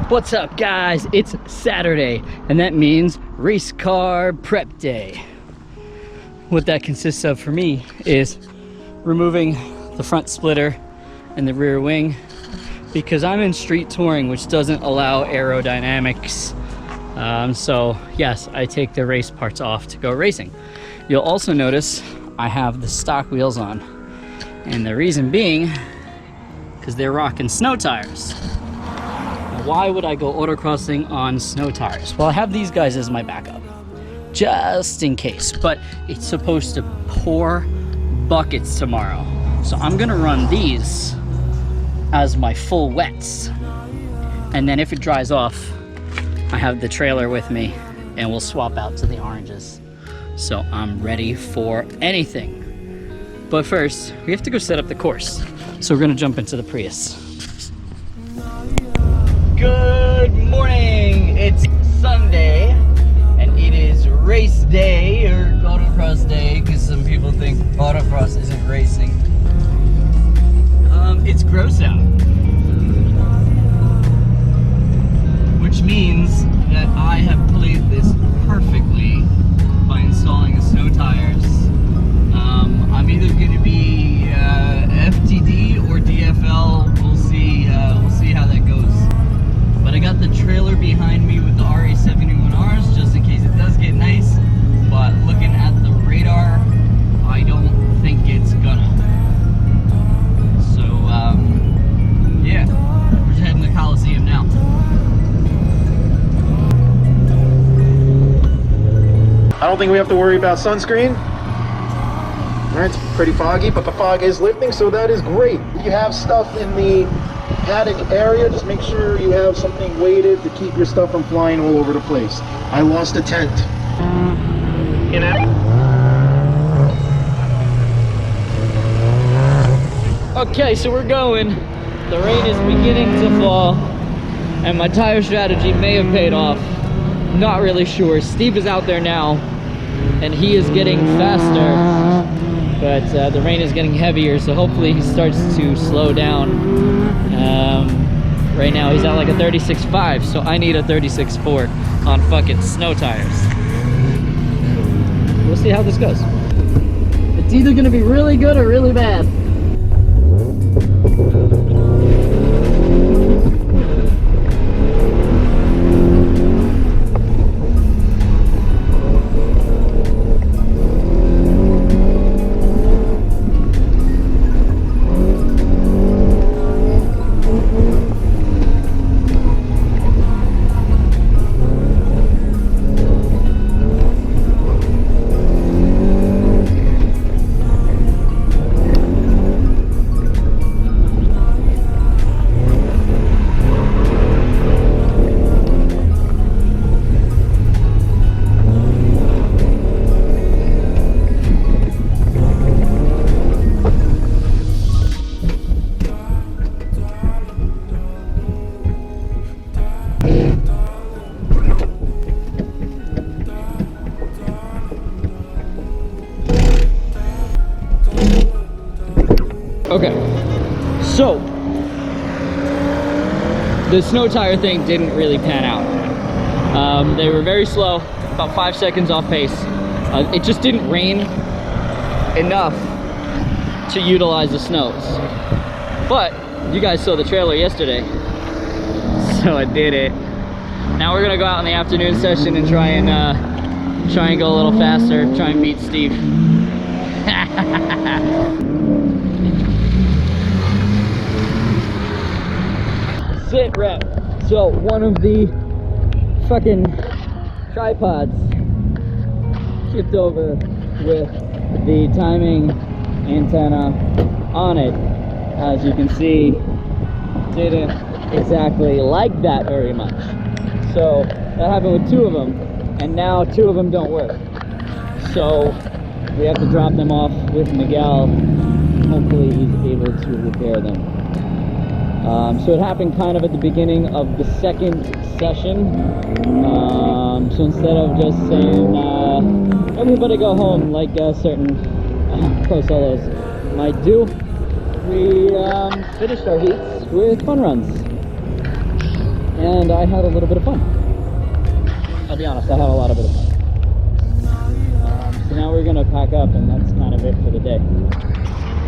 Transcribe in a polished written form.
What's up, guys? It's Saturday, and that means race car prep day. What that consists of for me is removing the front splitter and the rear wing because I'm in street touring, which doesn't allow aerodynamics. So yes, I take the race parts off to go racing. You'll also notice I have the stock wheels on, and the reason being because they're rocking snow tires. Why would I go autocrossing on snow tires? Well, I have these guys as my backup, just in case, but it's supposed to pour buckets tomorrow. So I'm gonna run these as my full wets. And then if it dries off, I have the trailer with me and we'll swap out to the oranges. So I'm ready for anything. But first, we have to go set up the course. So we're gonna jump into the Prius. Good morning, it's Sunday, and it is race day, or autocross day, because some people think autocross isn't racing. It's gross out, which means that I have played this perfectly by installing the snow tires. I'm either going to be FTD or DFL. We'll see how that goes. But I got the trailer behind me with the RA71Rs just in case it does get nice. But looking at the radar, I don't think it's gonna. So, yeah, we're just heading to the Coliseum now. I don't think we have to worry about sunscreen. Alright, it's pretty foggy, but the fog is lifting, so that is great. You have stuff in the paddock area, just make sure you have something weighted to keep your stuff from flying all over the place. I lost a tent. You know? Okay, so we're going. The rain is beginning to fall, and my tire strategy may have paid off. Not really sure. Steve is out there now, and he is getting faster, but the rain is getting heavier, so hopefully he starts to slow down. Right now he's at like a 36.5, so I need a 36.4 on fucking snow tires. We'll see how this goes. It's either gonna be really good or really bad. Okay, so the snow tire thing didn't really pan out. They were very slow, about 5 seconds off pace. It just didn't rain enough to utilize the snows. But you guys saw the trailer yesterday, so I did it. Now we're gonna go out in the afternoon session and try and go a little faster, try and beat Steve. Sit rep. So one of the fucking tripods tipped over with the timing antenna on it. As you can see, didn't exactly like that very much. So that happened with 2 of them, and now 2 of them don't work. So we have to drop them off with Miguel. Hopefully he's able to repair them. So it happened kind of at the beginning of the second session. So instead of just saying, everybody go home like certain pro solos might do, we finished our heats with fun runs. and I had a little bit of fun. I'll be honest, I had a lot of bit of fun. So now we're gonna pack up, and that's kind of it for the day.